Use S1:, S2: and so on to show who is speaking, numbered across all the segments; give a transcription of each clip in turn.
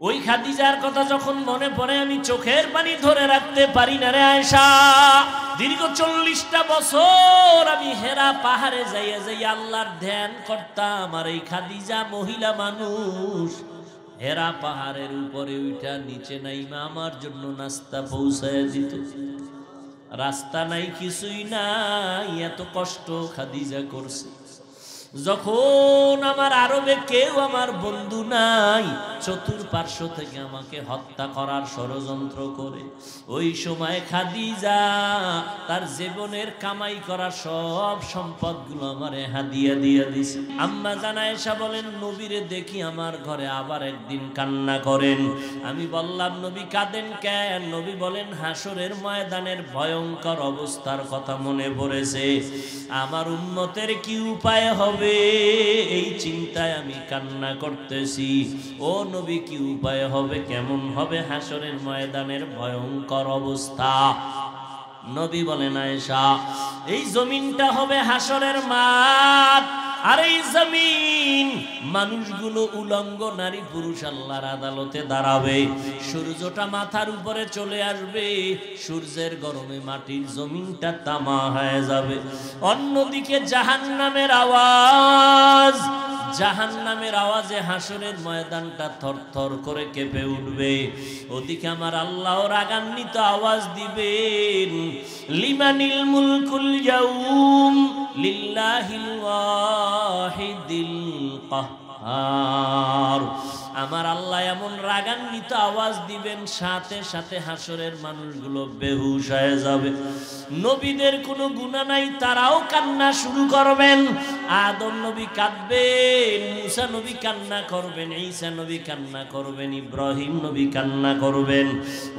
S1: ওই খাদিজার কথা যখন মনে পড়ে আমি চোখের পানি ধরে রাখতে পারি না রে আয়েশা। দীর্ঘ 40টা বছর আমি হেরা পাহাড়ে যাইয়া যাইয়া আল্লাহর ধ্যান করতাম, আর এই খাদিজা মহিলা মানুষ হেরা পাহাড়ের উপরে উঠা নিচে নাইমা আমার জন্য নাস্তা পৌঁছায় দিত। রাস্তা নাই, কিছুই নাই, এত কষ্ট খাদিজা করছে। যখন আমার আরবে কেউ আমার বন্ধু নাই, চতুর্পার্শ্ব থেকে আমাকে হত্যা করার ষড়যন্ত্র করে, ওই সময় খাদিজা তার জীবনের কামাই করা সব সম্পদগুলো আমারে হাদিয়া দিয়ে দিছে। আম্মা জান আয়েশা বলেন, নবীরে দেখি আমার ঘরে আবার একদিন কান্না করেন। আমি বললাম, নবী কাঁদেন কেন? নবী বলেন, হাসরের ময়দানের ভয়ঙ্কর অবস্থার কথা মনে পড়েছে, আমার উম্মতের কি উপায় হবে এই চিন্তায় আমি কান্না করতেছি। ও নবী, কি উপায় হবে, কেমন হবে হাসরের ময়দানের ভয়ঙ্কর অবস্থা? নবী বলেন, আয়েশা, এই জমিনটা হবে হাসরের মাঠ, আর এই জমিন মানুষগুলো উলঙ্গ নারী পুরুষ আল্লাহর আদালতে দাঁড়াবে। সূর্যটা মাথার উপরে চলে আসবে, সূর্যের গরমে মাটির জমিনটা তামা হয়ে যাবে। অন্যদিকে জাহান্নামের আওয়াজ, জাহান্নামের আওয়াজে হাসরের ময়দানটা থরথর করে কেঁপে উঠবে। ওদিকে আমার আল্লাহ রাগান্বিত আওয়াজ দিবেন, লিমানিল মুলকুল ইয়াউম লিল্লাহিল ওয়াহিদিল কাহ্হার। আমার আল্লাহ এমন রাগান্বিত আওয়াজ দিবেন, সাথে সাথে হাসরের মানুষগুলো বেহুশ হয়ে যাবে। নবীদের কোনো গুনাহ নাই, তারাও কান্না শুরু করবেন। আদম নবী কাঁদবেন, মুসা নবী কান্না করবেন, ঈসা নবী কান্না করবেন, ইব্রাহিম নবী কান্না করবেন।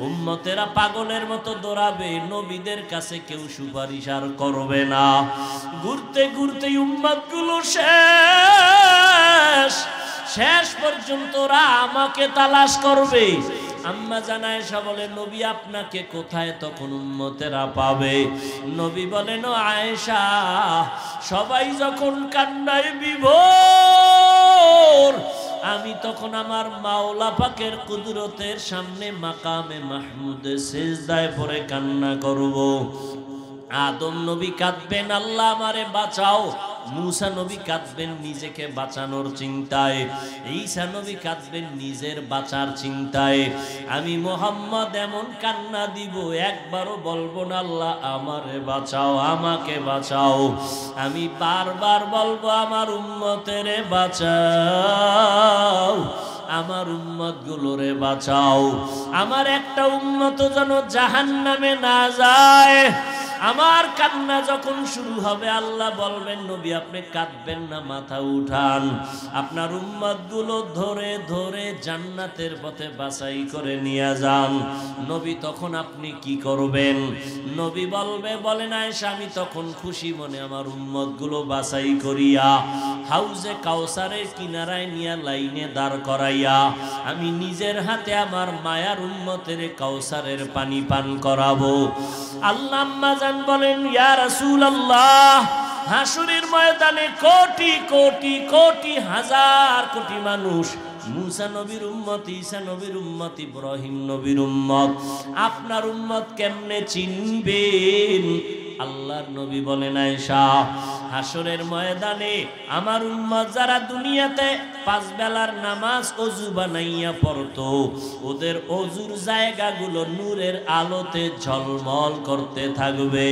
S1: উম্মতেরা পাগলের মতো দৌড়াবে, নবীদের কাছে কেউ সুপারিশ আর করবে না। ঘুরতে ঘুরতে উম্মতগুলো শেষ পর্যন্ত ওরা আমাকে তালাশ করবে। আম্মা জান আয়েশা বলে, নবী আপনাকে কোথায় তখন উম্মতেরা পাবে? নবী বলেন, ও আয়েশা, সবাই যখন কান্নায় বিভোর, আমি তখন আমার মাওলা পাকের কুদরতের সামনে মাকামে মাহমুদে সিজদায় পড়ে কান্না করব। আদম নবী কাঁদবেন, আল্লাহ আমারে বাঁচাও। মুসা নবী কাঁদবেন নিজেকে বাঁচানোর চিন্তায়, ঈসা নবী কাঁদবেন নিজের বাঁচার চিন্তায়। আমি মুহাম্মদ এমন কান্না দিব, একবারও বলবো না আল্লাহ আমারে বাঁচাও, আমাকে বাঁচাও। আমি বারবার বলবো, আমার উম্মতেরে বাঁচাও, আমার উম্মত গুলোরে বাঁচাও। আমার একটা উম্মত যেন জাহান্নামে না যায়। আমার কান্না যখন শুরু হবে, আল্লাহ বলবেন, নবী আপনি কাঁদবেন না, মাথা উঠান, আপনার উম্মতগুলো ধরে ধরে জান্নাতের পথে বাছাই করে নিয়ে যান। নবী তখন আপনি কি করবেন? নবী বলেন আয়েশা, আমি তখন খুশি মনে আমার উম্মতগুলো বাছাই করিয়া হাউজে কাউসারের কিনারায় নিয়ে লাইনে দাঁড় করাইয়া আমি নিজের হাতে আমার মায়ার উম্মতের কাউসারের পানি পান করাবো। আল্লাহ আম্মা জান বলেন, ইয়া রাসূলুল্লাহ, হাসরের ময়দানে কোটি কোটি কোটি হাজার কোটি মানুষ, মুসা নবীর উম্মত, ঈসা নবীর উম্মত, ইব্রাহিম নবীর উম্মত, আপনার উম্মত কেমনে চিনবেন? আল্লাহর নবী বলেন, আয়েশা, হাসরের ময়দানে আমার উম্মত যারা দুনিয়াতে 5 বেলার নামাজ ওযু বানাইয়া পড়তো, ওদের ওযুর জায়গাগুলো নূরের আলোতে ঝলমল করতে থাকবে।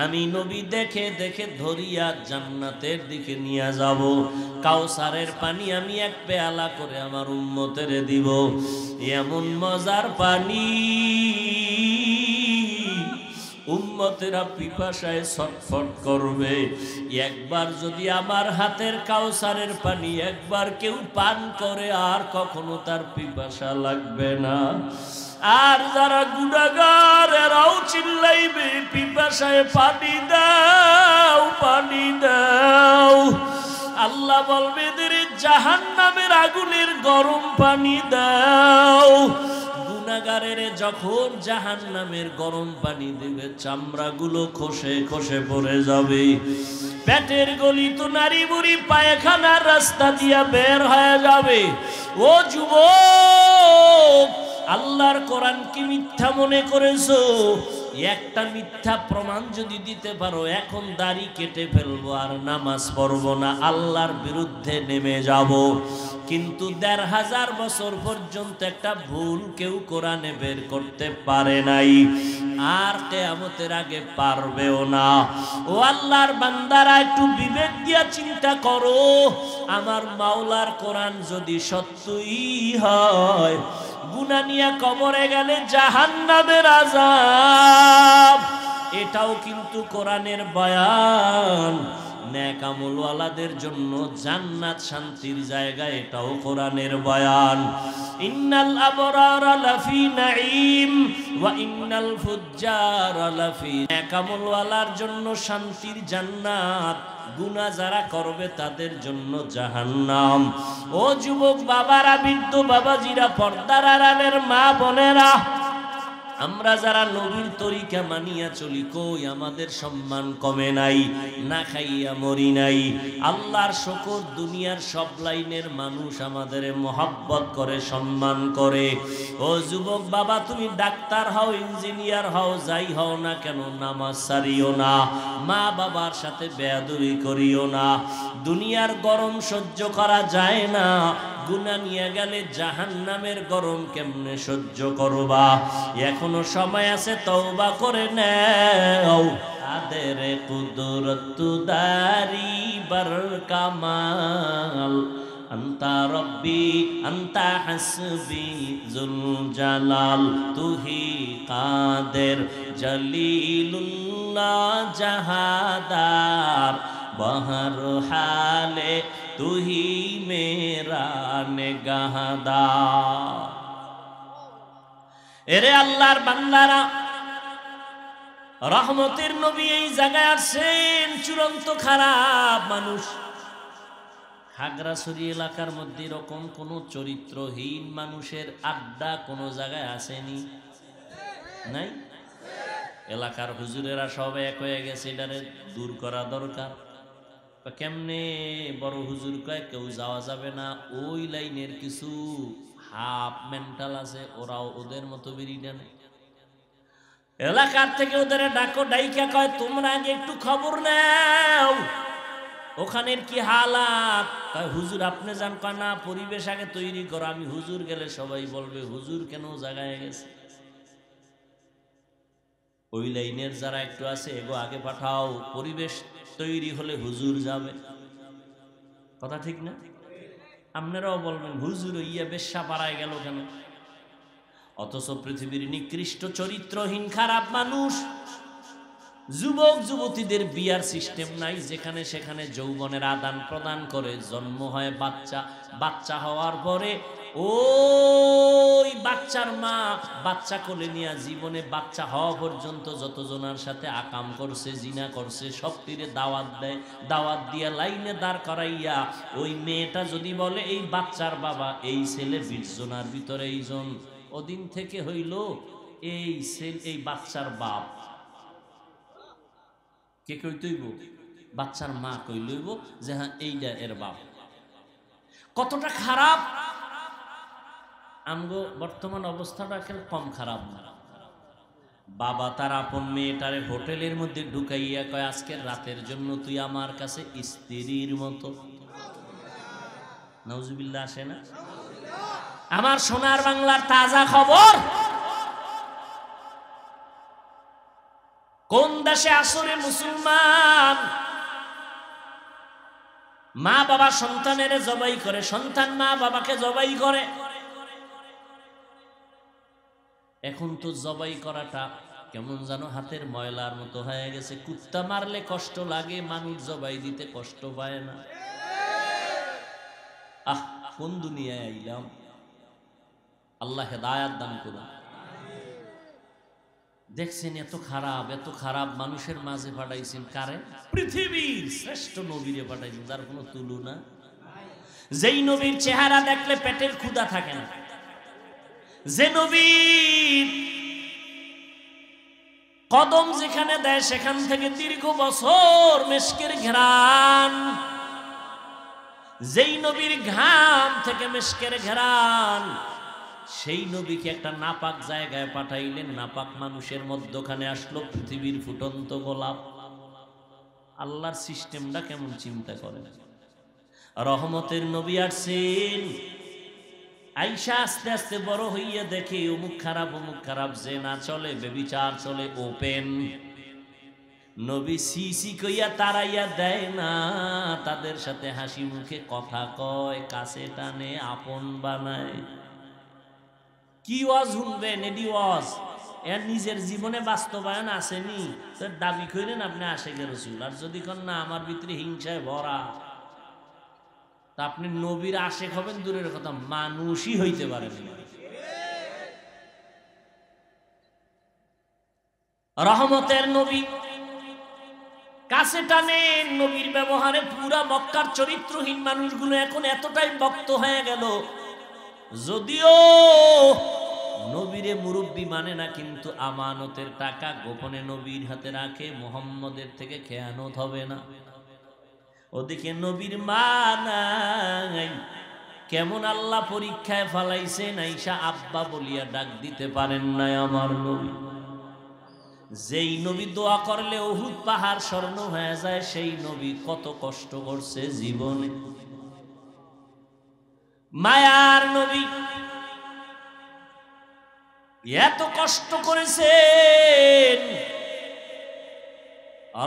S1: আমি নবী দেখে দেখে ধরিয়া জান্নাতের দিকে নিয়ে যাব। কাউসারের পানি আমি এক পেয়ালা করে আমার উম্মতের দিব। এমন মজার পানি, উম্মতেরা পিপাসায় ছটফট করবে। একবার যদি আমার হাতের কাউসারের পানি একবার কেউ পান করে, আর কখনো তার পিপাসা লাগবে না। আর যারা গুনাহগার, এরাও চিল্লাইবে, পিপাসায় পানি দাও, পানি দাও। আল্লাহ বলবে, এদের জাহান্নামের আগুনের গরম পানি দাও। গুনাহগারের যখন জাহান্নামের গরম পানি দেবে, চামড়াগুলো খসে খসে পড়ে যাবে। পেটের গলিত নারী বুড়ি পায়খানার রাস্তা দিয়া বের হয়ে যাবে। ও যুবক, কোরআনকে মিথ্যা মনে করেছো, একটা মিথ্যা প্রমাণ যদি দিতে পারো, এখন দাড়ি কেটে ফেলবো আর নামাজ পড়বো না, আল্লাহর বিরুদ্ধে নেমে যাব। কিন্তু ১৫০০ বছর পর্যন্ত একটা ভুল কেউ কোরআনে বের করতে পারে নাই, আর কিয়ামতের আগে পারবেও না। ও আল্লাহর বান্দারা, একটু বিবেক দিয়া চিন্তা করো, আমার মাওলার কোরআন যদি সত্যই হয়, গুনাহ নিয়ে কবরে গেলে জাহান্নামের আযাব, এটাও কিন্তু কোরআনের বয়ান। নেক আমলওয়ালাদের জন্য জান্নাত শান্তির জায়গা, এটাও কোরআনের বয়ান। ইন্নাল আবরারা লাফি নাঈম ওয়া ইন্নাল ফুজ্জারা লাফি, নেক আমলওয়ালার জন্য শান্তির জান্নাত, গুনাহ যারা করবে তাদের জন্য জাহান্নাম। ও যুবক বাবারা, বৃদ্ধ বাবাজিরা, পর্দার আড়ালের মা বোনেরা, আমরা যারা নবীর তরিকা মানিয়া চলি, কই আমাদের সম্মান কমে নাই, না খাইয়া মরি নাই। আল্লাহর শুকর, দুনিয়ার সব লাইনের মানুষ আমাদের মহব্বত করে, সম্মান করে। ও যুবক বাবা, তুমি ডাক্তার হও, ইঞ্জিনিয়ার হও, যাই হও না কেন, নামাজ ছাড়িও না, মা বাবার সাথে বেয়াদবি করিও না। দুনিয়ার গরম সহ্য করা যায় না, গুনাহ নিয়ে গেলে জাহান্নামের গরম কেমনে সহ্য করবা? এখনো সময় আছে, তওবা করে নাও। আদের কুদরত দারি বার কামাল, আন্তা রব্বি আন্তা হাসবি জুল জালাল, তুহি কাদের জলিলুল্লাহ জাহাদার, বহর হালে তুহি মেরা নেগাহদার। এরে আল্লাহর বান্দারা, রহমতের নবী এই জায়গায় আসছেন, চূড়ান্ত খারাপ মানুষ। খাগড়াছড়ি এলাকার মধ্যে এরকম কোন চরিত্রহীন মানুষের আড্ডা কোন জায়গায় আসেনি? নাই? এলাকার হুজুরেরা সব এক হয়ে গেছে, এটারে দূর করা দরকার। কেমনে? বড় হুজুর কয় কেউ যাওয়া যাবে না, ওই লাইনের কিছু হাফ মেন্টাল আছে, ওরাও ওদের মতো বেরিয়ে নেয়। এলাকার থেকে ওদের ডাকো, ডাইকা কয় তোমরা আগে একটু খবর নাও, ওখানের কি হালাত। হুজুর আপনি যান, কয় না, পরিবেশ আগে তৈরি করো, আমি হুজুর গেলে সবাই বলবে হুজুর কেন জায়গায় গেছে। ওই লাইনের যারা একটু আছে, এগো আগে পাঠাও, পরিবেশ তৈরি হলে হুজুর যাবে। কথা ঠিক না? আপনারাও বলবেন হুজুর ইয়া বেশ্যা পাড়ায় গেল কেন? অথচ পৃথিবীর নিকৃষ্ট চরিত্রহীন খারাপ মানুষ, যুবক যুবতীদের বিয়ার সিস্টেম নাই, যেখানে সেখানে যৌবনের আদান প্রদান করে, জন্ম হয় বাচ্চা, বাচ্চা হওয়ার পরে ওই বাচ্চার মা বাচ্চা কোলে নিয়ে জীবনে বাচ্চা হওয়া পর্যন্ত যতজনের সাথে আকাম করছে, জিনা করছে, সবটিরে দাওয়াত দেয়, দাওয়াত দিয়া লাইনে দাঁড় করাইয়া ওই মেয়েটা যদি বলে এই বাচ্চার বাবা এই ছেলে 20 জনের ভিতরে এইজন, ওদিন থেকে হইল এই ছেলে এই বাচ্চার বাপ। কে কইতইব? বাচ্চার মা কইলইব যে হ্যাঁ এইটা এর বাপ। কতটা খারাপ! আমগো বর্তমান অবস্থাটা কম খারাপ না। বাবা তার আপন মেয়েটারে হোটেলের মধ্যে ঢুকাইয়া কয় আজকের রাতের জন্য তুই আমার কাছে স্ত্রীর মতো। নাউজুবিল্লাহ আসে না? আমার সোনার বাংলার তাজা খবর, কোন দেশে আসরে মুসলমান মা বাবা সন্তানের জবাই করে, সন্তান মা বাবাকে জবাই করে। এখন তো জবাই করাটা কেমন যেন হাতের ময়লার মতো হয়ে গেছে। কুত্তা মারলে কষ্ট লাগে, মানুষ জবাই দিতে কষ্ট পায় না। আহ, কোন দুনিয়ায় আইলাম! আল্লাহ হেদায়াত দান করুন। দেখছেন এত খারাপ, এত খারাপ মানুষের মাঝে পাঠাইছেন কারে? পৃথিবীর শ্রেষ্ঠ নবীরে পাঠাইছেন, যার কোনো তুলনা। যেই নবীর চেহারা দেখলে পেটের ক্ষুধা থাকে না, যে নবীর কদম যেখানে দেয় সেখান থেকে দীর্ঘ বছর মেশকের ঘ্রাণ, যেই নবীর ঘাম থেকে মেশকের ঘ্রাণ, সেই নবীকে একটা নাপাক জায়গায় পাঠাইলেন, নাপাক মানুষের মধ্যখানে আসলো পৃথিবীর ফুটন্ত গোলাপ। আল্লাহর সিস্টেমটা কেমন চিন্তা করেন। রহমতের নবী আসছেন, আইসা আস্তে আস্তে বড় হইয়া দেখে অমুক খারাপ, যে না চলে, বেবিচার চলে ওপেন। নবী সিসি কইয়া তারাইয়া দেয় না, তাদের সাথে হাসি মুখে কথা কয়, কাছে টানে, আপন বানায়। কি ওয়াজ শুনবেন? এডি ওয়াজ এর নিজের জীবনে বাস্তবায়ন আসেনি, তোর দাবি করেন আপনি আশেকের রাসূল, আর যদি কোন না আমার ভিতরে হিংসায় ভরা, তা আপনি নবীর আশেক হবেন দূরের কথা, মানুষই হইতে পারেন না। রহমতের নবী কাছে টানেন, নবীর ব্যবহারে পুরা মক্কার চরিত্রহীন মানুষগুলো এখন এতটাই ভক্ত হয়ে গেল। যদিও নবীরে মুরব্বী মানে না, কিন্তু আমানতের টাকা গোপনে নবীর হাতে রাখে, মুহাম্মদের থেকে খেয়ানত হবে না। ওদিকে নবীর মা নাই, কেমন আল্লাহ পরীক্ষায় ফালাইছেন, আইসা আব্বা বলিয়া ডাক দিতে পারেন নাই আমার নবী। যেই নবী দোয়া করলে উহুদ পাহাড় স্বর্ণ হয়ে যায়, সেই নবী কত কষ্ট করছে জীবনে। মায়ার নবী এত কষ্ট করেছেন।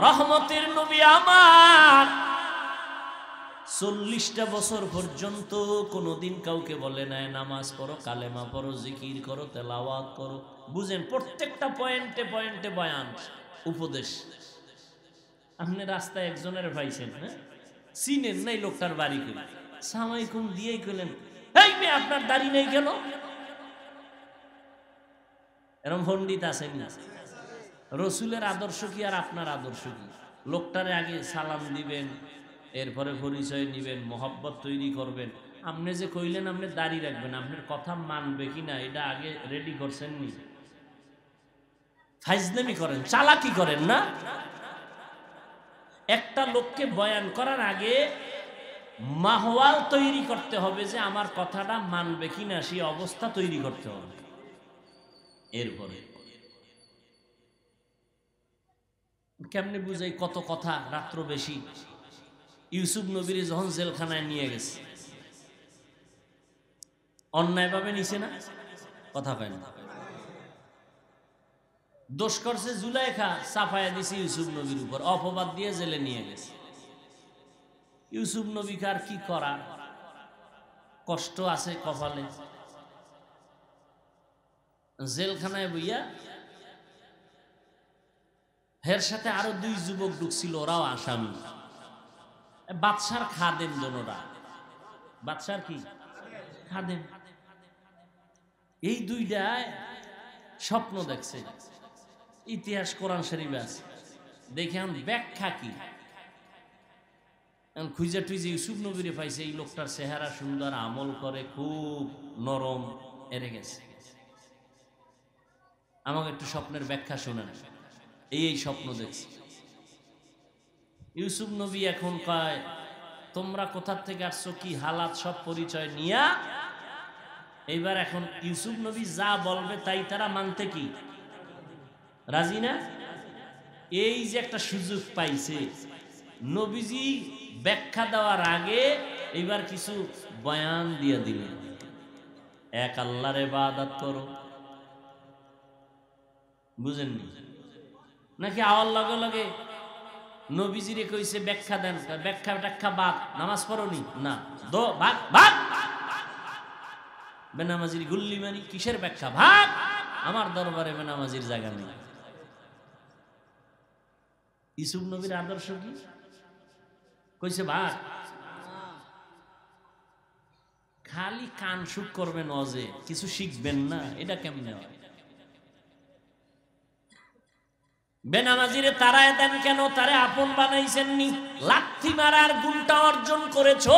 S1: রহমতের নবী আমার 40টা বছর পর্যন্ত কোনোদিন কাউকে বলে নাই নামাজ পড়ো, কালেমা পড়ো, জিকির করো, তেলাওয়াত করো। বুঝেন, প্রত্যেকটা পয়েন্টে পয়েন্টে বয়ান, উপদেশ। আপনি রাস্তায় একজনের পাইছেন, হ্যাঁ, চিনেন নাই, লোকটার বাড়ি কই, সামাইকুম দিয়েই কইলেন, এই মেয়ে আপনার দাড়ি নেই কেন? এরকম পণ্ডিত আছেন না? রসুলের আদর্শ কি আর আপনার আদর্শ কি? লোকটারে আগে সালাম দিবেন, এরপরে পরিচয় নিবেন, মহব্বত তৈরি করবেন। আপনি যে কইলেন আপনি দাড়ি রাখবেন, আপনার কথা মানবে কিনা এটা আগে রেডি করছেন নি? ফাইজলামি করেন, চালাকি করেন না। একটা লোককে বয়ান করার আগে মাহওয়াল তৈরি করতে হবে যে আমার কথাটা মানবে কিনা, সেই অবস্থা তৈরি করতে হবে। এরপরে কেমনে বুঝাই, কত কথা, রাত্র বেশি। ইউসুফ নবীর যখন জেলখানায় নিয়ে গেছে, অন্যায় ভাবে নিছে না? কথা পায় না। দোষ করছে জুলাইখা, চাপায়া দিছে ইউসুফ নবীর উপর, অপবাদ দিয়ে জেলে নিয়ে গেছে। ইউসুফ নবীকে আর কি করা, কষ্ট আছে কপালে। জেলখানায় বইয়া হের সাথে আরো 2 যুবক ঢুকছিল, ওরাও আসামি, বাদশার খাদেম দোনোরা। বাদশার কি খাদেম? এই দুইটায় স্বপ্ন দেখছে, ইতিহাস কোরআন শরীফে আছে। দেখে এখন ব্যাখ্যা কি, খুঁজে টুইজে ইউসুফ নবীরে পাইছে, এই লোকটার চেহারা সুন্দর, আমল করে, খুব নরম, এরে গেছে। আমাকে একটু স্বপ্নের ব্যাখ্যা শোনেন। এই স্বপ্ন দেখছি। ইউসুফ নবী এখন কয়, তোমরা কোথা থেকে আসছো, কি হালাত, সব পরিচয় নিয়া এইবার এখন ইউসুফ নবী যা বলবে তাই তারা মানতে কি রাজি না? এই যে একটা সুযোগ পাইছে, নবীজি ব্যাখ্যা দেওয়ার আগে এইবার কিছু বয়ান দিয়ে দিলেন। এক আল্লাহর ইবাদত করো, বুঝেননি নাকি? আওয়ার লগে লগে নবীজিরে কইছে ব্যাখ্যা দেন, ব্যাখ্যা বাদ, নামাজ পড়নি না, দো ভাগ ভাগ, বেনামাজির গুল্লি মারি, কিসের ব্যাখ্যা? ভাগ, আমার দরবারে বেনামাজির জায়গা নেই। ইউসুফ নবীর আদর্শ কি? কইছে ভাগ। খালি কান সুখ করবেন, অজে কিছু শিখবেন না, এটা কেমনে হয়? বেনামাজিরে তারায় দেন কেন? তারে আপন বানাইছেননি। লাথি মারার গুণটা অর্জন করেছো,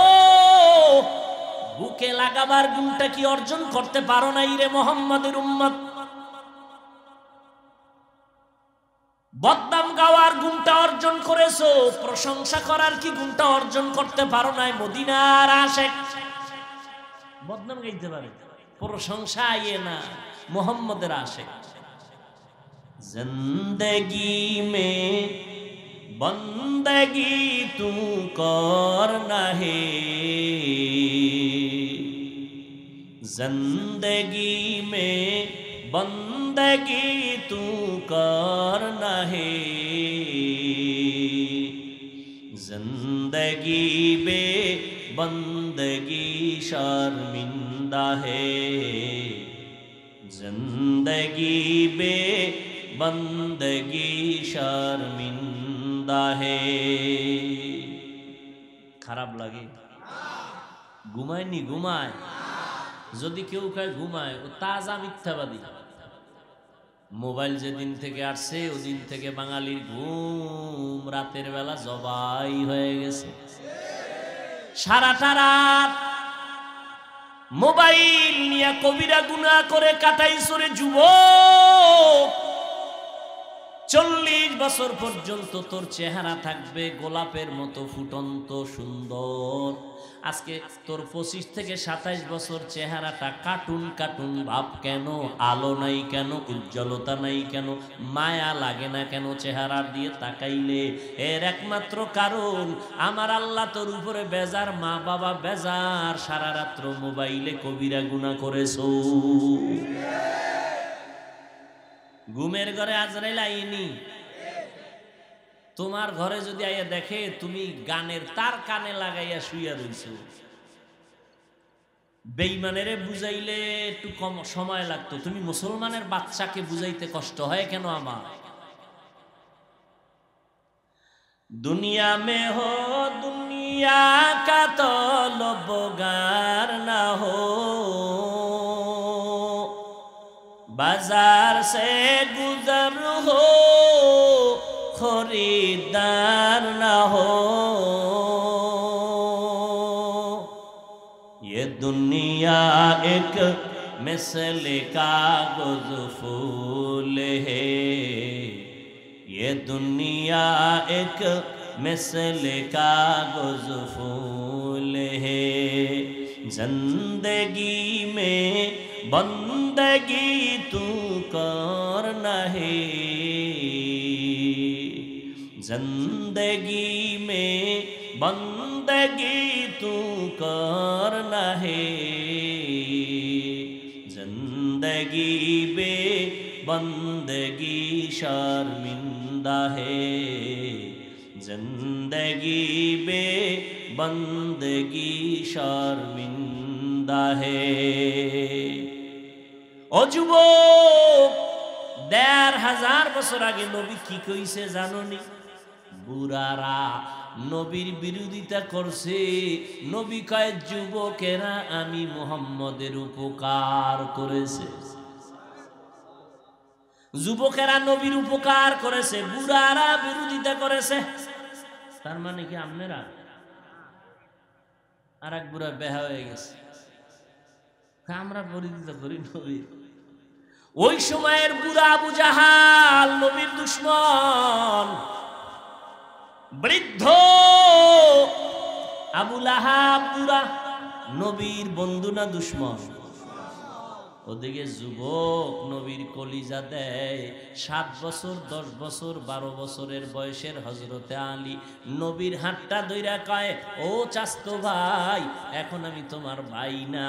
S1: বুকে লাগাবার গুণটা কি অর্জন করতে পারো নাই রে মুহাম্মাদের উম্মত? বদনাম গাওয়ার গুণটা অর্জন করেছো, প্রশংসা করার কি গুণটা অর্জন করতে পারো নাই? মদিনার আশেক বদনাম গাইতে পারে, প্রশংসা আইয়ে না, মোহাম্মদের আশিক। जिंदगी में बंदगी तू करना है, जिंदगी में बंदगी तू करना है, जिंदगी बे बंदगी शर्मिंदा है, जिंदगी बे बंदगी शर्मिंदा है। খারাপ লাগে? ঘুমায়নি? ঘুমায়। যদি কেউ কয় ঘুমায়, ও তাজা মিথ্যাবাদী। মোবাইল যেদিন থেকে আসছে ওদিন থেকে বাঙালির ঘুম রাতের বেলা জবাই হয়ে গেছে। সারাটা রাত মোবাইল নিয়ে কবিরা গুনাহ করে কাটাইছরে যুবক। 40 বছর পর্যন্ত তোর চেহারা থাকবে গোলাপের মতো ফুটন্ত সুন্দর। আজকে তোর 25 থেকে 27 বছর চেহারাটা কার্টুন কার্টুন ভাব কেন? আলো নাই কেন? উজ্জ্বলতা নাই কেন? মায়া লাগে না কেন চেহারার দিয়ে তাকাইলে? এর একমাত্র কারণ আমার আল্লাহ তোর উপরে বেজার, মা বাবা বেজার, সারা রাত্র মোবাইলে কবিরা গুনাহ করেছো। ঘুমের ঘরে আজরাইল আইনি? তোমার ঘরে যদি আইয়া দেখে তুমি গানের তার কানে লাগাইয়া শুইয়া রইছো। বেঈমানেরে বুঝাইলে একটু কম সময় লাগতো, তুমি মুসলমানের বাচ্চাকে বুঝাইতে কষ্ট হয় কেন? আমার দুনিয়া মে হো দুনিয়া কা তলবগার না হো, बाजार से गुजर हो खरीदार ना हो, ये दुनिया एक मिसल कागज फूल है, ये दुनिया एक मिसल कागज फूल है, जिंदगी में बंदगी तू करना है, जिंदगी में बंदगी तू करना है, जिंदगी बे बंदगी शर्मिंदा है, जिंदगी बे बंदगी शर्मिंदा है। ও যুবক, 1500 বছর আগে নবী কি কইছে জানোনি? বুড়ারা নবীর বিরোধিতা করছে। নবী কয় যুবকেরা আমি মুহাম্মদের উপকার করেছে। যুবকেরা নবীর উপকার করেছে, বুড়ারা বিরোধিতা করেছে। তার মানে কি আপনারা? আর এক বুড়া বেহা হয়ে গেছে, আমরা বিরোধিতা করি নবীর। ওই সময়ের বুড়া আবু জাহাল নবীর দুশমন, বৃদ্ধ আবু লাহাব বুড়া নবীর বন্ধু না দুশমন? ওদিকে যুবক নবীর কলিজা দেয়। 7 বছর 10 বছর 12 বছরের বয়সের হযরতে আলী নবীর হাতটা ধইরা কয়, ও চাচতো ভাই, এখন আমি তোমার ভাই না,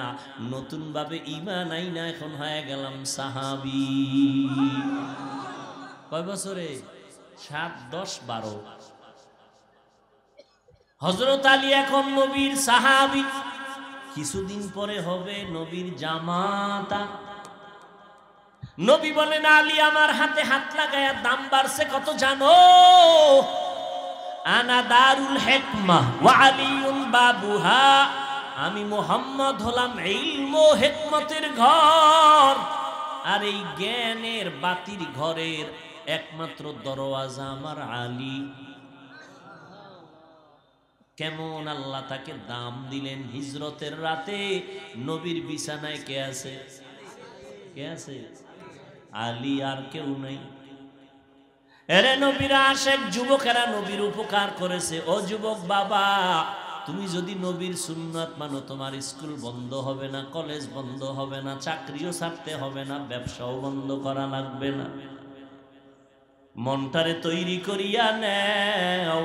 S1: নতুন ভাবে ঈমান আইনা এখন হয়ে গেলাম সাহাবী। কয় বছরে? 7, 10, 12। হযরত আলী এখন নবীর সাহাবী। কিছুদিন পরে হবে নবীর জামাতা। নবী বলেন, আলী আমার হাতে হাত লাগায়া দাম বাড়ছে কত জানো? আনা দারুল হিকমা ওয়া আলিউন বাবুহা, আমি মুহাম্মদ হলাম ইলম ও হিকমতের ঘর, আর এই জ্ঞানের বাতির ঘরের একমাত্র দরওয়াজা আমার আলী। কেমন আল্লাহ তাকে দাম দিলেন। হিজরতের রাতে নবীর বিছানায় কে আছে? কে আছে? আলী, আর কেউ নাই। এরে নবীর আশিক যুবকেরা নবীর উপকার করেছে। ও যুবক বাবা, তুমি যদি নবীর সুন্নাত মানো তোমার স্কুল বন্ধ হবে না, কলেজ বন্ধ হবে না, চাকরিও ছাড়তে হবে না, ব্যবসাও বন্ধ করা লাগবে না। মনটারে তৈরি করিয়া নেও,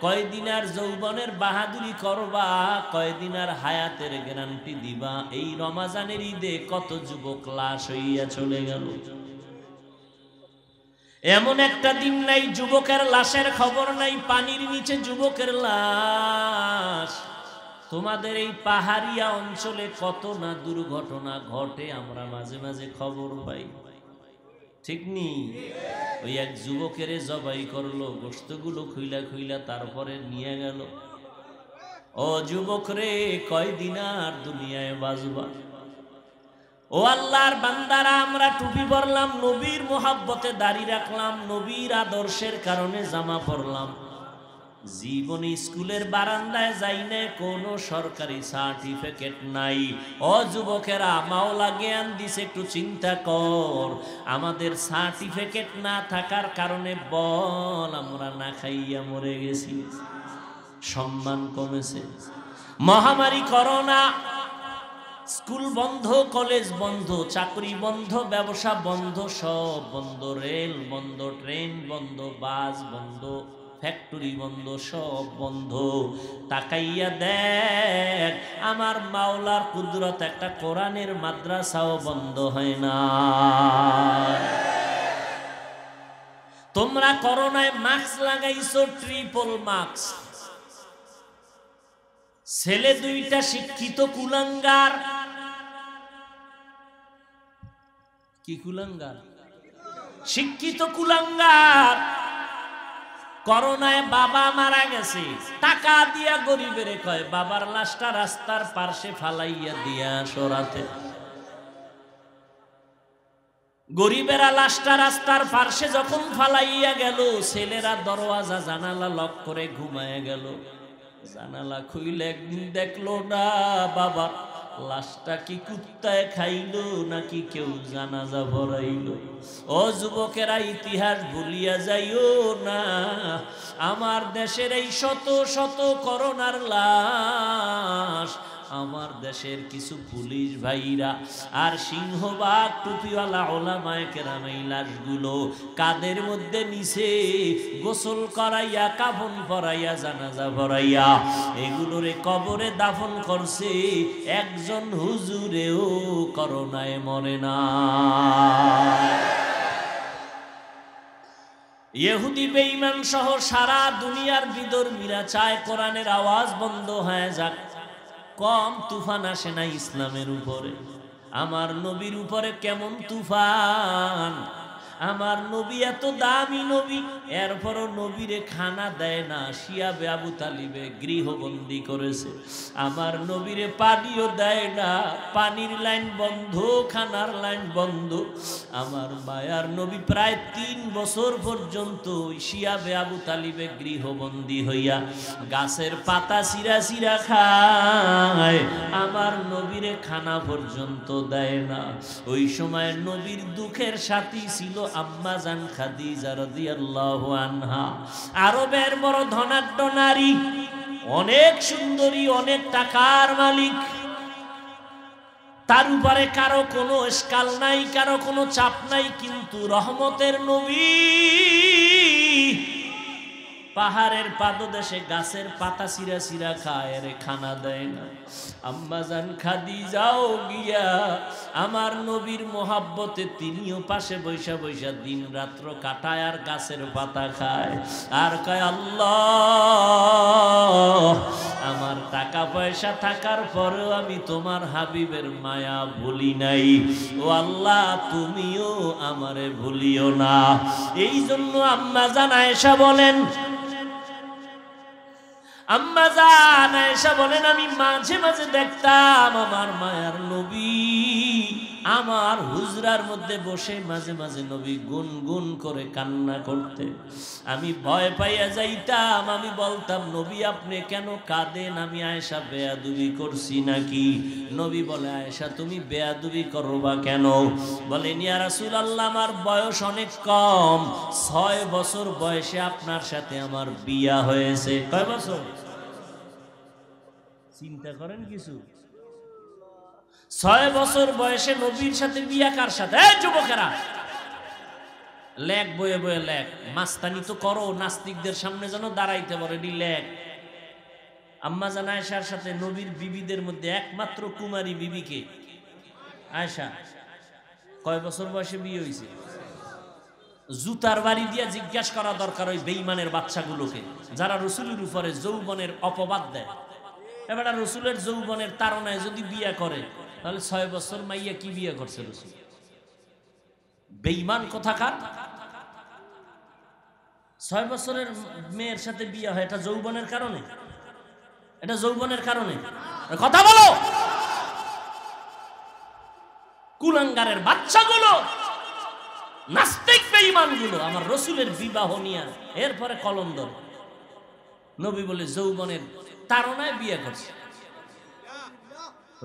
S1: কয়দিন আর যৌবনের বাহাদুরি করবা, কয়দিন আর হায়াতের গ্যারান্টি দিবা। এই রমাজানের ঈদে কত যুবক লাশ হইয়া চলে গেল। এমন একটা দিন নাই যুবকের লাশের খবর নাই, পানির নিচে যুবকের লাশ। তোমাদের এই পাহাড়িয়া অঞ্চলে কত না দুর্ঘটনা ঘটে, আমরা মাঝে মাঝে খবর পাই, ঠিক নি? ওই এক যুবকের জবাই করলো, গোশতগুলো খুইলা খুইলা তারপরে নিয়ে গেল। ও যুবক রে, কয়দিন আর দুনিয়ায় বাজবা? ও আল্লাহর বান্দারা, আমরা টুপি পরলাম, নবীর মোহাব্বতে দাড়ি রাখলাম, নবীর আদর্শের কারণে জামা পরলাম, জীবনে স্কুলের বারান্দায় যাই না, কোনো সরকারি সার্টিফিকেট নাই। ও যুবকেরা, মাওলা জ্ঞান দিছে, একটু চিন্তা কর, আমাদের সার্টিফিকেট না থাকার কারণে বল আমরা না খাইয়া মরে গেছি, সম্মান কমেছে। মহামারী করোনা, স্কুল বন্ধ, কলেজ বন্ধ, চাকরি বন্ধ, ব্যবসা বন্ধ, সব বন্ধ, রেল বন্ধ, ট্রেন বন্ধ, বাস বন্ধ, ফ্যাক্টরি বন্ধ, সব বন্ধ। তাকাইয়া দেখ, আমার মাওলার কুদরত, একটা কোরআনের মাদ্রাসাও বন্ধ হয় না। তোমরা করোনায় মাস্ক লাগাইছো, ট্রিপল মাস্ক। ছেলে দুইটা শিক্ষিত কুলাঙ্গার। কি কুলাঙ্গার? শিক্ষিত কুলাঙ্গার। করোনায় বাবা মারা গেছে, টাকা দিয়া গরিবের কয় বাবার লাশটা রাস্তার পাশে ফালাইয়া দিয়া সরাতে। গরিবেরা লাশটা রাস্তার পাশে যখন ফালাইয়া গেল, ছেলেরা দরওয়াজা জানালা লক করে ঘুমায় গেল। জানালা খুইলে একদিন দেখলো না বাবা লাশটা কি কুত্তায় খাইলো নাকি কেউ জানাজা ভরাইলো। ও যুবকেরা, ইতিহাস ভুলিয়া যাইও না। আমার দেশের এই শত শত করোনার লাশ, আমার দেশের কিছু পুলিশ ভাইরা আর সিংহবাগ টুপিওয়ালা ওলামায়ে কেরাম এই লাশগুলো কাদের মধ্যে নিছে, গোসল করাইয়া, কাফন পরাইয়া, জানাজা ভরাইয়া এগুলোরে কবরে দাফন করছে। একজন হুজুরেও করোনায় মরে না। ইহুদি বেঈমান সহ সারা দুনিয়ার বিধর্মীরা চায় কোরআনের আওয়াজ বন্ধ হয়ে যাক, কম তুফান আসে না ইসলামের উপরে। আমার নবীর উপরে কেমন তুফান! আমার নবী এত দামি নবী, এরপরও নবীরে খানা দেয় না, শিয়া আবু তালিবে গৃহবন্দী করেছে। আমার নবীরে পানিও দেয় না, পানির লাইন বন্ধ, খানার লাইন বন্ধ। আমার মায়ার নবী প্রায় 3 বছর পর্যন্ত শিয়া আবু তালিবে গৃহবন্দী হইয়া গাছের পাতা চিরা চিরা খায়, আমার নবীরে খানা পর্যন্ত দেয় না। ওই সময় নবীর দুঃখের সাথী ছিল আম্মা জান খাদিজা রাদিয়াল্লাহু আনহা। আরবের বড় ধনাঢ্য নারী, অনেক সুন্দরী, অনেক টাকার মালিক। তার উপরে কারো কোনো স্কাল নাই, কারো কোনো চাপ নাই, কিন্তু রহমতের নবী পাহাড়ের পাদদেশে গাছের পাতা চিরা চিরা খায়, রে খানা দেয় না। আম্মা জান খাদিজাও গিয়া আমার নবীর মোহাব্বতে তিনিও পাশে বৈশা বৈশা দিন রাত্র কাটায় আর গাছের পাতা খায় আর কয়, আল্লাহ, আমার টাকা পয়সা থাকার পরেও আমি তোমার হাবিবের মায়া ভুলি নাই। ও আল্লাহ, তুমিও আমারে ভুলিও না। এই জন্য আম্মা জান আয়েশা বলেন, আম্মা জান আয়েশা বলেন, আমি মাঝে মাঝে দেখতাম আমার মায়ার নবী আমার হুজরার মধ্যে বসে মাঝে মাঝে নবী গুনগুন করে কান্না করতে। আমি ভয় পাইয়া যাইতাম, আমি বলতাম, নবী আপনি কেন কাঁদেন? আমি আয়েশা বেয়াদবি করছি নাকি? নবী বলে, আয়েশা তুমি বেয়াদবি করবা কেন? বলেন, ইয়া রাসূলুল্লাহ, আমার বয়স অনেক কম, 6 বছর বয়সে আপনার সাথে আমার বিয়া হয়েছে। কয় বছর? চিন্তা করেন কিছু। 6 বছর বয়সে নবীর সাথে বিয়া কার সাথে? এই যুবকেরা লেখ বয়ে বয়ে লেখ, মাস্তানি তো করো, নাস্তিকদের সামনে যেন দাঁড়াইতে পারে ডি লেখ। আম্মা জান আয়েশার সাথে নবীর বিবিদের মধ্যে একমাত্র কুমারী বিবিকে আয়েশা। কয় বছর বয়সে বিয়ে হয়েছে? জুতার বাড়ি দিয়া জিজ্ঞাসা করা দরকার ওই বেঈমানের বাচ্চাগুলোকে যারা রসুলের উপরে যৌবনের অপবাদ দেয়। এবার রসুলের যৌবনের তাড়নায় যদি বিয়ে করে তাহলে 6 বছর মাইয়া কি বিয়ে করছে রসুল? বেঈমান কোথাকার। 6 বছরের মেয়ের সাথে বিয়ে হয়, এটা যৌবনের কারণে? এটা যৌবনের কারণে? কথা বলো। কুলাঙ্গারের বাচ্চাগুলো, নাস্তিক বেঈমানগুলো আমার রসুলের বিবাহ নিয়ে এরপরে কলম ধরে। নবী বলে যৌবনের তাড়নায় বিয়ে করছে।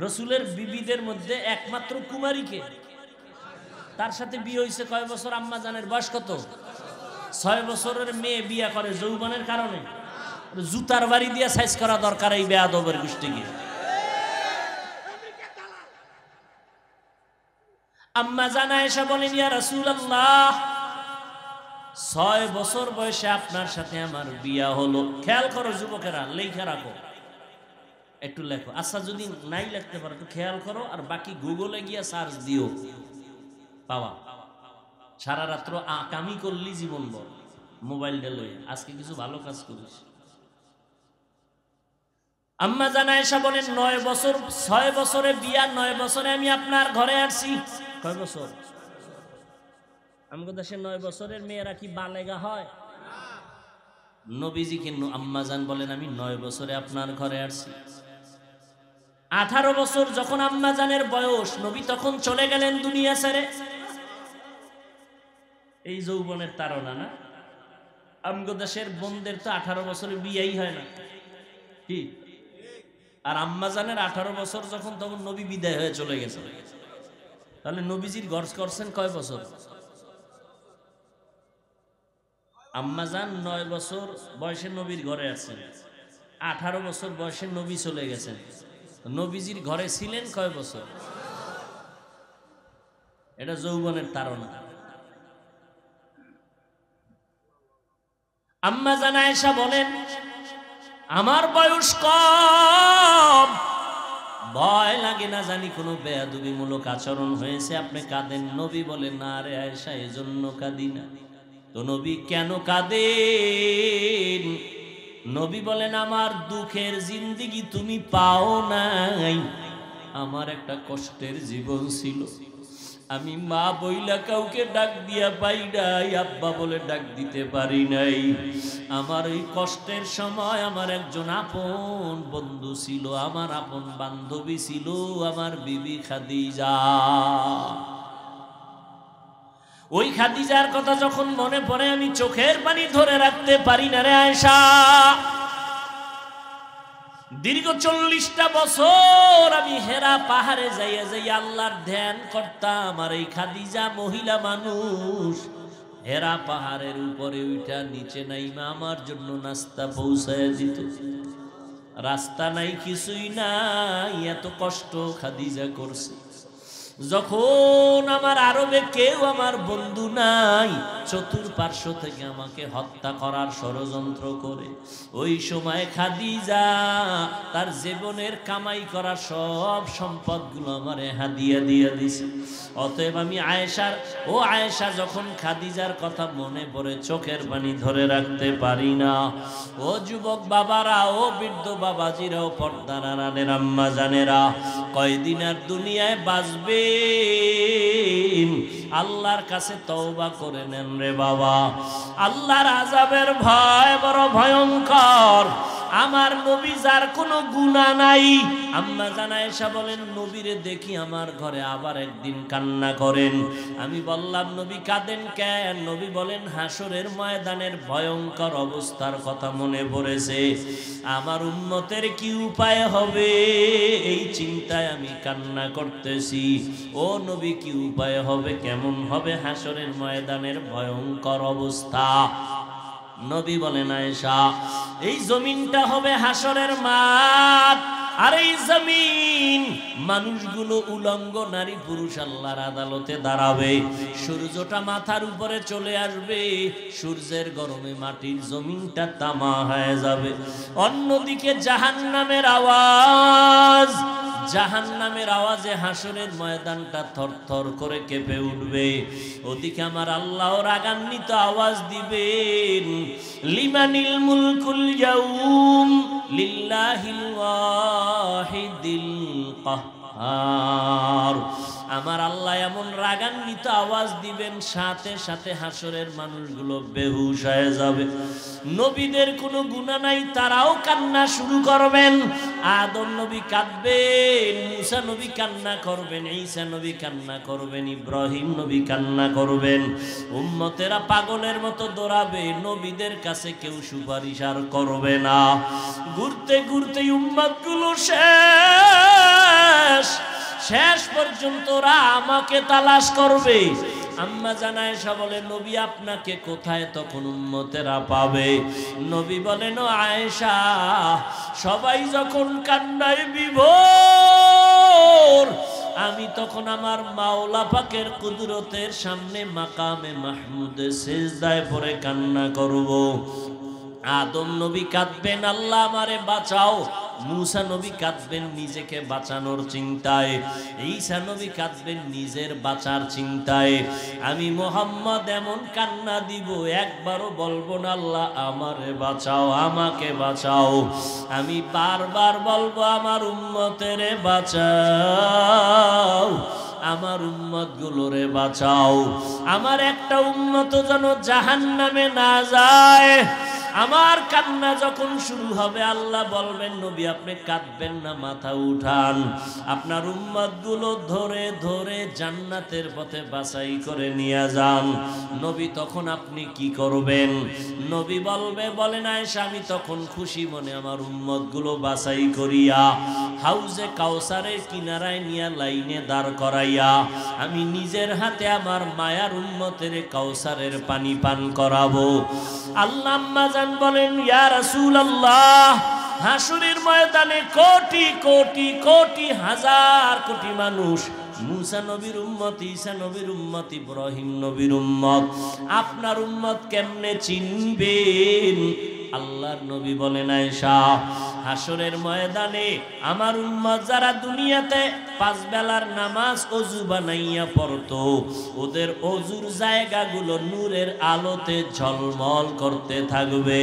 S1: রসুলের বিবিদের মধ্যে একমাত্র কুমারীকে, তার সাথে বিয়ে হয়েছে কয় বছর? আম্মা জানের বয়স কত? 6 বছরের মেয়ে বিয়ে করে যৌবনের কারণে? জুতার বাড়ি দিয়া সাইজ করা দরকার এই বেয়াদবের গোষ্ঠীকে। আম্মা জান আয়েশা বলেন, ইয়া রাসূলুল্লাহ 6 বছর বয়সে আপনার সাথে আমার বিয়া হলো। খেয়াল করো যুবকেরা, লেখা রাখো, একটু লেখো। আচ্ছা যদি নাই লিখতে পারো একটু খেয়াল করো, আর বাকি গুগলে গিয়া সার্চ দিও, পাওয়া। সারা রাত্র আকামি করলি জীবন বল, মোবাইলটা লই, আজকে কিছু ভালো কাজ করিস। আম্মা জান আয়েশা বলেন 9 বছর, 6 বছরে বিয়া, 9 বছরে আমি আপনার ঘরে আসছি। কয় বছর? আমাদের দেশে 9 বছরের মেয়েরা কি বালেগা হয়? নবীজি কিন্তু আম্মা জান বলেন আমি 9 বছরে আপনার ঘরে আসছি। 18 বছর যখন আম্মা জানের বয়স, নবী তখন চলে গেলেন দুনিয়া ছেড়ে। এই যৌবনের তাড়না না? আমগো দেশের বোনদের তো 18 বছরে বিয়েই হয় না, কি? আর আম্মা জানের 18 বছর যখন, তখন নবী বিদায় হয়ে চলে গেছে। তাহলে নবীজির ঘর করছেন কয় বছর? আম্মা জান 9 বছর বয়সে নবীর ঘরে আছেন, 18 বছর বয়সে নবী চলে গেছেন। নবীজির ঘরে ছিলেন কয় বছর? এটা যৌবনের তাড়না। আম্মা জান আয়েশা বলেন আমার বয়স কম, ভয় লাগে না জানি কোনো বেয়াদবিমূলক আচরণ হয়েছে, আপনি কাঁদেন। নবী বলেন না রে আয়েশা, এজন্য কাঁদি না। তো নবী কেন কাঁদেন? নবী বলেন আমার দুঃখের জিন্দেগি তুমি পাও নাই, আমার একটা কষ্টের জীবন ছিল। আমি মা বইলা কাউকে ডাক দিয়া পাই নাই, আব্বা বলে ডাক দিতে পারি নাই। আমার এই কষ্টের সময় আমার একজন আপন বন্ধু ছিল, আমার আপন বান্ধবী ছিল, আমার বিবি খাদিজা। ওই খাদিজার কথা যখন মনে পড়ে আমি চোখের পানি ধরে রাখতে পারি না রে আয়েশা। দীর্ঘ 40টা বছর আমি হেরা পাহাড়ে যাইয়া যাইয়া আল্লাহর ধ্যান করতাম, আর এই খাদিজা মহিলা মানুষ হেরা পাহাড়ের উপরে উঠা নিচে নাইমা আমার জন্য নাস্তা পৌঁছায় দিত। রাস্তা নাই, কিছুই নাই, এত কষ্ট খাদিজা করছে। যখন আমার আরবে কেউ আমার বন্ধু নাই, চতুর্পার্শ্ব থেকে আমাকে হত্যা করার ষড়যন্ত্র করে, ওই সময় খাদিজা তার জীবনের কামাই করা সব সম্পদগুলো আমারে হাদিয়া দিয়ে দিছে। অতএব আমি আয়েশার, ও আয়েশা যখন খাদিজার কথা মনে পড়ে চোখের পানি ধরে রাখতে পারি না। ও যুবক বাবারা, ও বৃদ্ধ বাবাজিরা, ও পর্দার আড়ালের আম্মা জানেরা, কয়দিন আর দুনিয়ায় বাঁচবে? আল্লাহর কাছে তওবা করে নেন রে বাবা। আল্লাহর আযাবের ভয় বড় ভয়ঙ্কর। আমার নবী যার কোনো গুনাহ নাই, আম্মা জান আয়েশা বলেন নবীরে দেখি আমার ঘরে আবার একদিন কান্না করেন। আমি বললাম নবী কাঁদেন কেন? নবী বলেন হাসরের ময়দানের ভয়ঙ্কর অবস্থার কথা মনে পড়েছে, আমার উম্মতের কি উপায় হবে এই চিন্তায় আমি কান্না করতেছি। ও নবী কি উপায় হবে, কেমন হবে হাসরের ময়দানের ভয়ঙ্কর অবস্থা? নবী বলেন আয়েশা এই জমিনটা হবে হাসরের মাঠ, আর এই জমিন মানুষগুলো উলঙ্গ নারী পুরুষ আল্লাহর আদালতে দাঁড়াবে, সূর্যটা মাথার উপরে চলে আসবে, সূর্যের গরমে মাটির জমিনটা তামা হয়ে যাবে। অন্যদিকে জাহান্নামের আওয়াজ, জাহান্নামের আওয়াজে হাসরের ময়দানটা থরথর করে কেঁপে উঠবে। ওদিকে আমার আল্লাহ রাগান্বিত আওয়াজ দিবেন, লিমানিল মুলকুল ইয়াউম লিল্লাহিল ওয়াহিদিল কাহ্হার। আমার আল্লাহ এমন রাগান্বিত আওয়াজ দিবেন, সাথে সাথে হাসরের মানুষগুলো বেহুশ হয়ে যাবে। নবীদের কোনো গুনাহ নাই, তারাও কান্না শুরু করবেন। আদম নবী কাঁদবেন, মুসা নবী কান্না করবেন, ঈসা নবী কান্না করবেন, ইব্রাহিম নবী কান্না করবেন। উম্মতেরা পাগলের মতো দৌড়াবে, নবীদের কাছে কেউ সুপারিশ আর করবে না। ঘুরতে ঘুরতে উম্মতগুলো শেষ পর্যন্ত ওরা আমাকে তালাশ করবে। আম্মা জানা আয়েশা বলে, নবী আপনাকে কোথায় তখন উম্মতেরা পাবে? নবী বলেন, ও আয়েশা, সবাই যখন কান্নায় বিভোর, আমি তখন আমার মাওলা পাকের কুদরতের সামনে মাকামে মাহমুদে সিজদায় পড়ে কান্না করব। আদম নবী কাঁদবেন, আল্লাহ আমারে বাঁচাও। মুসা নবী কাঁদবেন নিজেকে বাঁচানোর চিন্তায়, ঈসা নবী কাঁদবেন নিজের বাঁচার চিন্তায়। আমি মুহাম্মদ এমন কান্না দিব, একবারও বলবো না আল্লাহ আমারে বাঁচাও, আমাকে বাঁচাও। আমি বারবার বলবো আমার উম্মতেরে বাঁচাও, আমার উম্মত গুলোরে বাঁচাও। আমার একটা উম্মত যেন জাহান্নামে না যায়। আমার কান্না যখন শুরু হবে, আল্লাহ বলবেন, নবী আপনি কাঁদবেন না, মাথা উঠান, আপনার উম্মত গুলো ধরে ধরে জান্নাতের পথে বাছাই করে নিয়ে যান। নবী তখন আপনি কি করবেন? নবী বলেন আয়েশা, আমি তখন খুশি মনে আমার উম্মত গুলো বাছাই করিয়া হাউজে কাউসারের কিনারায় নিয়ে লাইনে দাঁড় করাইয়া আমি নিজের হাতে আমার মায়ার উম্মতের কাউসারের পানি পান করাবো। আল্লাহ আম্মা জান বলেন, ইয়া রাসূলুল্লাহ, হাসরের ময়দানে কোটি কোটি কোটি হাজার কোটি মানুষ, মুসা নবীর উম্মত, ঈসা নবীর উম্মত, ইব্রাহিম নবীর উম্মত, আপনার উম্মত কেমনে চিনবেন? আল্লাহর নবী বলেন, আয়েশা, হাসরের ময়দানে আমার উম্মত যারা দুনিয়াতে 5 বেলার নামাজ ওযু বানাইয়া পড়তো, ওদের ওযুর জায়গাগুলো নূরের আলোতে ঝলমল করতে থাকবে।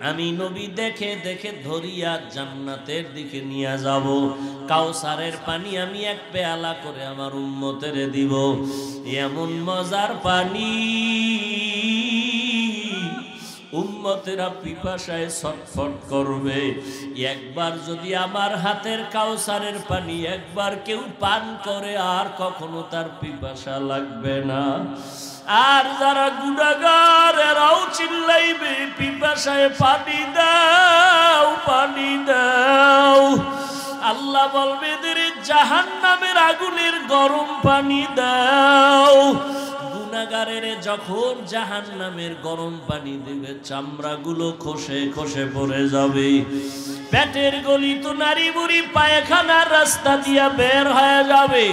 S1: আমি নবী দেখে দেখে ধরিয়া জান্নাতের দিকে নিয়ে যাব। কাউসারের পানি আমি এক পেয়ালা করে আমার উম্মতের দিব। এমন মজার পানি, উম্মতেরা পিপাসায় ছটফট করবে। একবার যদি আমার হাতের কাউসারের পানি একবার কেউ পান করে, আর কখনো তার পিপাসা লাগবে না। আর যারা গুনাহগার, এরাও চিল্লাইবে, পিপাসায় পানি দাও, পানি দাও। আল্লাহ বলবে, এদের জাহান্নামের আগুনের গরম পানি দাও। গুনাহগারের যখন জাহান্নামের গরম পানি দিবে, চামড়াগুলো খসে খসে পড়ে যাবে। পেটের গলি তো নারী বুড়ি পায়খানার রাস্তা দিয়া বের হয়ে যাবে।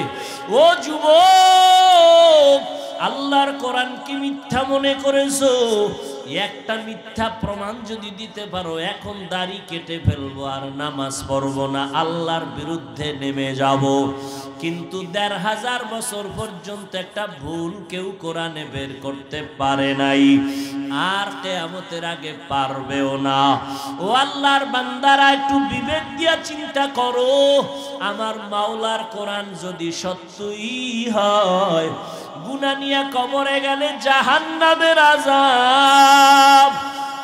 S1: ও যুবক, আল্লাহর কোরআন কি মিথ্যা মনে করেছো? একটা মিথ্যা প্রমাণ যদি দিতে পারো, এখন দাড়ি কেটে ফেলবো আর নামাজ পড়বো না, আল্লাহর বিরুদ্ধে নেমে যাব। কিন্তু ১৫০০ বছর পর্যন্ত একটা ভুল কেউ কোরআনে বের করতে পারে নাই, আর কিয়ামতের আগে পারবেও না। ও আল্লাহর বান্দারা, একটু বিবেক দিয়া চিন্তা করো, আমার মাওলার কোরআন যদি সত্যই হয়, গুনাহ নিয়ে কবরে গেলে জাহান্নামের আযাব,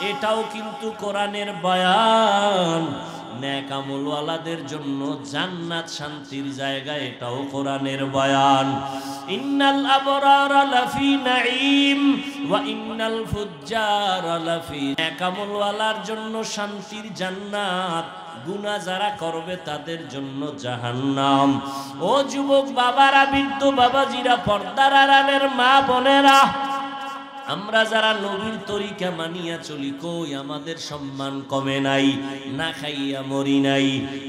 S1: এটাও কিন্তু কোরআনের বয়ান। নেক আমলওয়ালাদের জন্য জান্নাত শান্তির জায়গা, এটাও কোরআনের বয়ান। ইন্নাল আবরারা লাফি নাঈম ওয়া ইন্নাল ফুজ্জারা লাফি, নেক আমলওয়ালার জন্য শান্তির জান্নাত, গুনাহ যারা করবে তাদের জন্য জাহান্নাম। ও যুবক বাবারা, বৃদ্ধ বাবাজিরা, পর্দার আড়ালের মা বোনেরা, আমরা যারা নবীর তরিকা মানিয়া চলি, কই আমাদের সম্মান কমে নাই, না খাইয়া মরি নাই।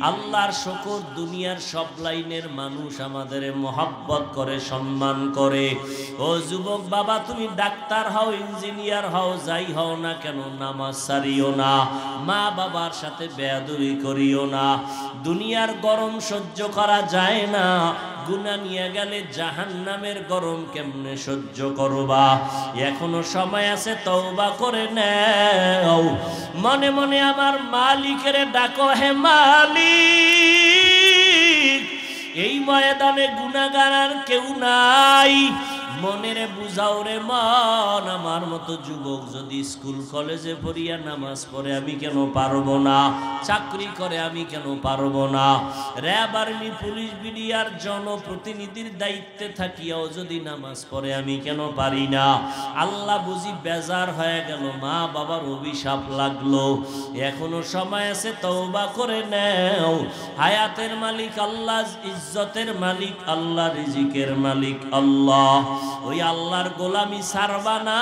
S1: আল্লাহর শুকর, দুনিয়ার সব লাইনের মানুষ আমাদের মহব্বত করে, সম্মান করে। ও যুবক বাবা, তুমি ডাক্তার হও, ইঞ্জিনিয়ার হও, যাই হও না কেন, নামাজ ছাড়িও না, মা বাবার সাথে বেয়াদবি করিও না। দুনিয়ার গরম সহ্য করা যায় না, গুনাহ নিয়ে গেলে জাহান্নামের গরম কেমনে সহ্য করবা? এখনো সময় আছে, তওবা করে নাও। মনে মনে আমার মালিকের ডাকো, হে মালিক, এই ময়দানে গুনাহগার আর কেউ নাই, মনের বুঝাও রে মন। আমার মতো যুবক যদি স্কুল কলেজে পড়িয়া নামাজ পড়ে, আমি কেন পারবো না? চাকরি করে, আমি কেন পারবো না? র্যাব, আর্মি, পুলিশ, বিডিআর জনপ্রতিনিধির দায়িত্বে থাকিয়াও যদি নামাজ পড়ে, আমি কেন পারি না? আল্লাহ বুঝি বেজার হয়ে গেল, মা বাবার অভিশাপ লাগলো। এখনো সময় আছে, তওবা করে নাও। হায়াতের মালিক আল্লাহ, ইজ্জতের মালিক আল্লাহ, রিজিকের মালিক আল্লাহ। ওই আল্লাহর গোলামি ছাড়বা না।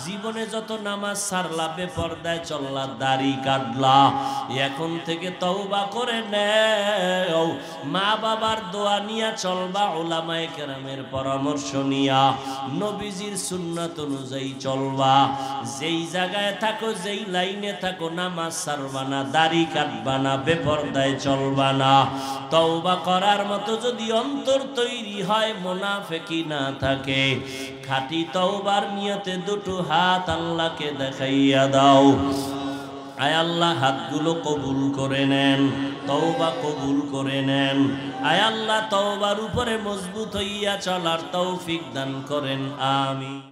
S1: জীবনে যত নামাজ ছাড়লা, বেপরদায় চললা, দাড়ি কাটলা, এখন থেকে তওবা করে নাও। মা বাবার দোয়া নিয়া চলবা, উলামায়ে কেরামের পরামর্শ নিয়া, নবীজির সুন্নাত অনুযায়ী চলবা। যেই জায়গায় থাকো, যেই লাইনে থাকো, নামাজ ছাড়বা না, দাড়ি কাটবা না, বেপরদায় চলবা না। তওবা করার মতো যদি অন্তর তৈরি হয়, মুনাফিকি না থাকে, খাঁটি তওবার নিয়তে দুটো হাত আল্লাহকে দেখাইয়া দাও। আয় আল্লাহ, হাতগুলো কবুল করে নেন, তওবা কবুল করে নেন। আয় আল্লাহ, তওবার উপরে মজবুত হইয়া চলার তৌফিক দান করেন, আমিন।